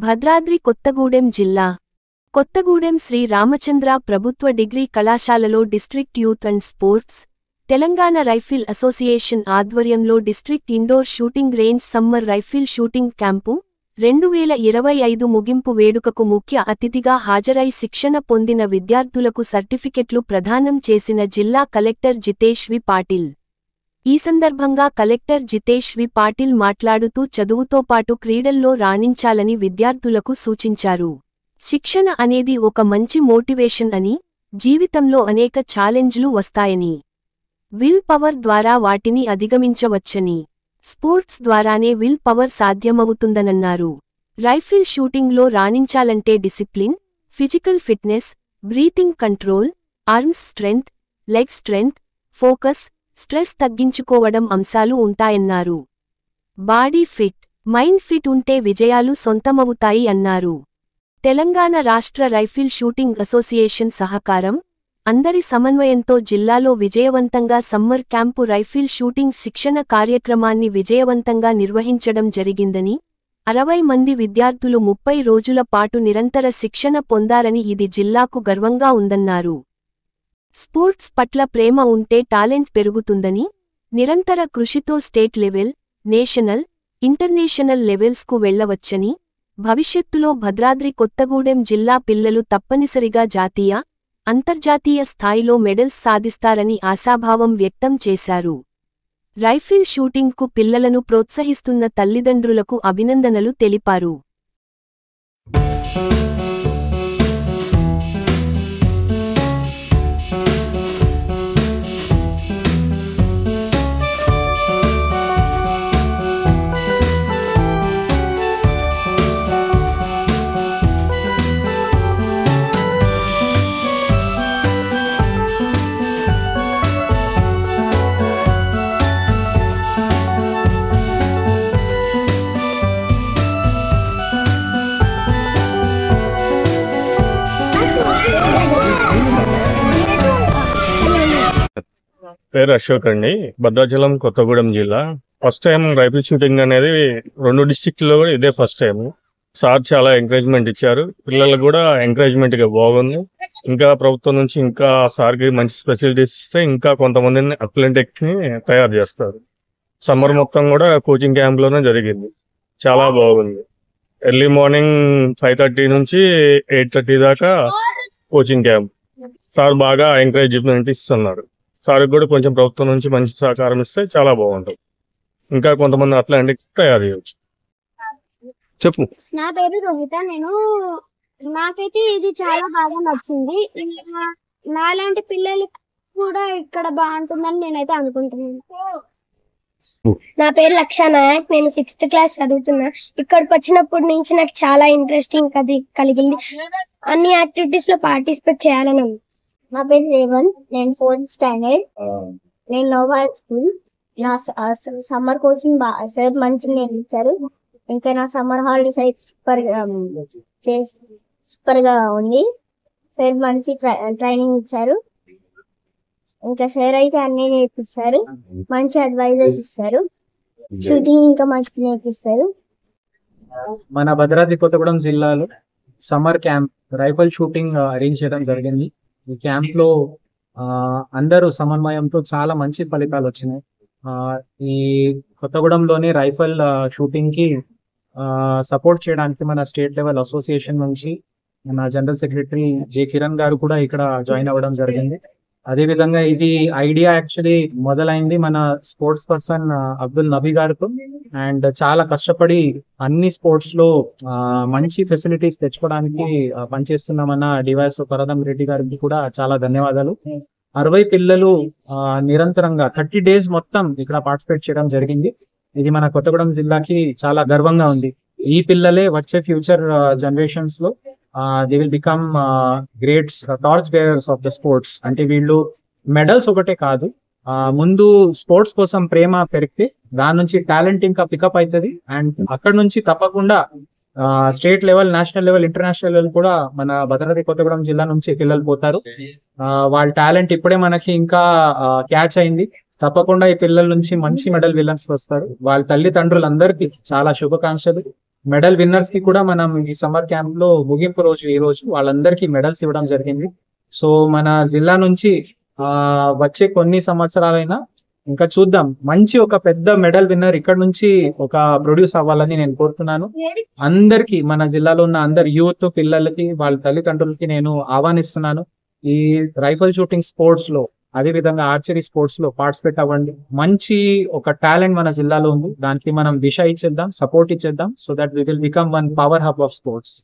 భద్రాద్రి కొత్తగూడెం జిల్లా కొత్తగూడెం శ్రీ రామచంద్ర ప్రభుత్వ డిగ్రీ కళాశాలలో district youth and sports, Telangana rifle association ఆధ్వర్యంలో district indoor shooting range summer rifle shooting camp 2025 ముగింపు వేడుకకు ముఖ్య అతిథిగా హాజరై శిక్షణ పొందిన విద్యార్థులకు సర్టిఫికెట్లు ప్రదానం చేసిన జిల్లా కలెక్టర్ జితేష్ వి పాటిల్. ఈ సందర్భంగా కలెక్టర్ జితేష్ వి పాటిల్ మాట్లాడుతూ చదువుతో పాటు క్రీడల్లో రాణించాలని విద్యార్థులకు సూచించారు. శిక్షణ అనేది ఒక మంచి మోటివేషన్ అని, జీవితంలో అనేక ఛాలెంజ్లు వస్తాయని, విల్ పవర్ ద్వారా వాటిని అధిగమించవచ్చని, స్పోర్ట్స్ ద్వారానే విల్ పవర్ సాధ్యమవుతుందనన్నారు. రైఫిల్ షూటింగ్లో రాణించాలంటే discipline, physical fitness, breathing control, arms strength, leg strength, focus, stress తగ్గించుకోవడం అంశాలు ఉంటాయన్నారు. బాడీ ఫిట్, మైండ్ ఫిట్ ఉంటే విజయాలు సొంతమవుతాయి అన్నారు. తెలంగాణ రాష్ట్ర రైఫిల్ షూటింగ్ అసోసియేషన్ సహకారం, అందరి సమన్వయంతో జిల్లాలో విజయవంతంగా సమ్మర్ క్యాంపు రైఫిల్ షూటింగ్ శిక్షణ కార్యక్రమాన్ని విజయవంతంగా నిర్వహించడం జరిగిందని, 60 మంది విద్యార్థులు 30 రోజుల పాటు నిరంతర శిక్షణ పొందారని ఇది జిల్లాకు గర్వంగా ఉందన్నారు. స్పోర్ట్స్ పట్ల ప్రేమ ఉంటే టాలెంట్ పెరుగుతుందని, నిరంతర కృషితో స్టేట్ లెవెల్, నేషనల్, ఇంటర్నేషనల్ లెవెల్స్కు వెళ్లవచ్చని, భవిష్యత్తులో భద్రాద్రి కొత్తగూడెం జిల్లా పిల్లలు తప్పనిసరిగా జాతీయ, అంతర్జాతీయ స్థాయిలో మెడల్స్ సాధిస్తారని ఆశాభావం వ్యక్తం చేశారు. రైఫిల్ షూటింగ్కు పిల్లలను ప్రోత్సహిస్తున్న తల్లిదండ్రులకు అభినందనలు తెలిపారు. పేరు అశోక్ అండి. భద్రాచలం కొత్తగూడెం జిల్లా. ఫస్ట్ టైం రైఫిల్ షూటింగ్ అనేది 2 డిస్ట్రిక్ట్లో కూడా ఇదే ఫస్ట్ టైం. సార్ చాలా ఎంకరేజ్మెంట్ ఇచ్చారు, పిల్లలకు కూడా ఎంకరేజ్మెంట్ గా బాగుంది. ఇంకా ప్రభుత్వం నుంచి ఇంకా సార్కి మంచి ఫెసిలిటీస్ ఇస్తే ఇంకా కొంతమందిని అథ్లెటిక్స్ ని తయారు చేస్తారు. సమ్మర్ మొత్తం కూడా కోచింగ్ క్యాంప్ లోనే జరిగింది, చాలా బాగుంది. ఎర్లీ మార్నింగ్ 5:30 నుంచి 8:30 దాకా కోచింగ్ క్యాంప్. సార్ బాగా ఎంకరేజ్మెంట్ ఇస్తున్నారు. సార్కి కూడా కొంచెం ప్రభుత్వం నుంచి మంచి సహకారం ఇస్తే చాలా బాగుంటుంది. ఇంకా కొంతమంది అథ్లెటిక్స్ తయారు చేయవచ్చు. చెప్పు. నా పేరు రోహిత. నాకైతే ఇది చాలా బాగా నచ్చింది. నాలాంటి పిల్లలు కూడా ఇక్కడ బాగుంటుందని నేనైతే అనుకుంటున్నాను. నా పేరు లక్ష నాయక్. నేను 6th క్లాస్ చదువుతున్నా. ఇక్కడికి వచ్చినప్పటి నుంచి నాకు చాలా ఇంట్రెస్టింగ్ కలిగింది. అన్ని యాక్టివిటీస్ లో పార్టిసిపేట్ చేయాలని ఉంది. నా పేరు రేవంత్. నేను 4th స్టాండర్డ్. నేను నోవాల్ స్కూల్. నా సమ్మర్ కోచింగ్ సార్ మంచిగా నేర్పించారు. ఇంకా నా సమ్మర్ హాలిడేస్ అయితే సూపర్ గా ఉంది. సార్ మంచి ట్రైనింగ్ ఇచ్చారు. ఇంకా సార్ అయితే అన్ని నేర్పిస్తారు, మంచి అడ్వైజర్స్ ఇస్తారు, షూటింగ్ ఇంకా మంచిగా నేర్పిస్తారు. మన భద్రాద్రి కొత్తగూడెం జిల్లాలో summer camp rifle shooting arrange చేయడం జరిగింది. ఈ క్యాంప్ లో అందరూ సమన్వయంతో చాలా మంచి ఫలితాలు వచ్చినాయి. ఈ కొత్తగూడెంలోని రైఫిల్ షూటింగ్ కి సపోర్ట్ చేయడానికి మన స్టేట్ లెవెల్ అసోసియేషన్ నుంచి మన జనరల్ సెక్రటరీ జె కిరణ్ గారు కూడా ఇక్కడ జాయిన్ అవ్వడం జరిగింది. అదే విధంగా ఇది ఐడియా యాక్చువల్లీ మొదలైంది మన స్పోర్ట్స్ పర్సన్ అబ్దుల్ నబీ గారితో. అండ్ చాలా కష్టపడి అన్ని స్పోర్ట్స్ లో మంచి ఫెసిలిటీస్ తెచ్చుకోవడానికి పనిచేస్తున్నామన్న డివైఎస్ పరదం రెడ్డి గారికి కూడా చాలా ధన్యవాదాలు. 60 పిల్లలు నిరంతరంగా 30 days మొత్తం ఇక్కడ పార్టిసిపేట్ చేయడం జరిగింది. ఇది మన కొత్తగూడెం జిల్లాకి చాలా గర్వంగా ఉంది. ఈ పిల్లలే వచ్చే ఫ్యూచర్ జనరేషన్స్ లో they will become great torch bearers of the sports. అంటే వీళ్ళు మెడల్స్ ఒకటే కాదు, ముందు స్పోర్ట్స్ కోసం ప్రేమ పెరిగితే దాని నుంచి టాలెంట్ ఇంకా పికప్ అవుతుంది. అండ్ అక్కడ నుంచి తప్పకుండా state level, national level, international level కూడా మన భద్రాద్రి కొత్తగూడెం జిల్లా నుంచి పిల్లలు పోతారు. వాళ్ళ టాలెంట్ ఇప్పుడే మనకి ఇంకా క్యాచ్ అయింది. తప్పకుండా ఈ పిల్లల నుంచి మంచి మెడల్ విన్నర్స్ వస్తారు. వాళ్ళ తల్లిదండ్రులందరికీ చాలా శుభాకాంక్షలు. మెడల్ విన్నర్స్ కి కూడా మనం ఈ సమ్మర్ క్యాంప్ లో ముగింపు రోజు ఈ రోజు వాళ్ళందరికీ మెడల్స్ ఇవ్వడం జరిగింది. సో మన జిల్లా నుంచి వచ్చే కొన్ని సంవత్సరాలైనా ఇంకా చూద్దాం, మంచి ఒక పెద్ద మెడల్ విన్నర్ ఇక్కడ నుంచి ఒక ప్రొడ్యూస్ అవ్వాలని నేను కోరుతున్నాను. అందరికి మన జిల్లాలో ఉన్న అందరు యూత్ పిల్లలకి వాళ్ళ తల్లిదండ్రులకి నేను ఆహ్వానిస్తున్నాను. ఈ రైఫల్ షూటింగ్ స్పోర్ట్స్ లో అదే విధంగా ఆర్చరీ స్పోర్ట్స్ లో పార్టిసిపేట్ అవ్వండి. మంచి ఒక టాలెంట్ మన జిల్లాలో ఉంది, దానికి మనం దిశ ఇచ్చేద్దాం, సపోర్ట్ ఇచ్చేద్దాం, so that we will become one power hub of sports.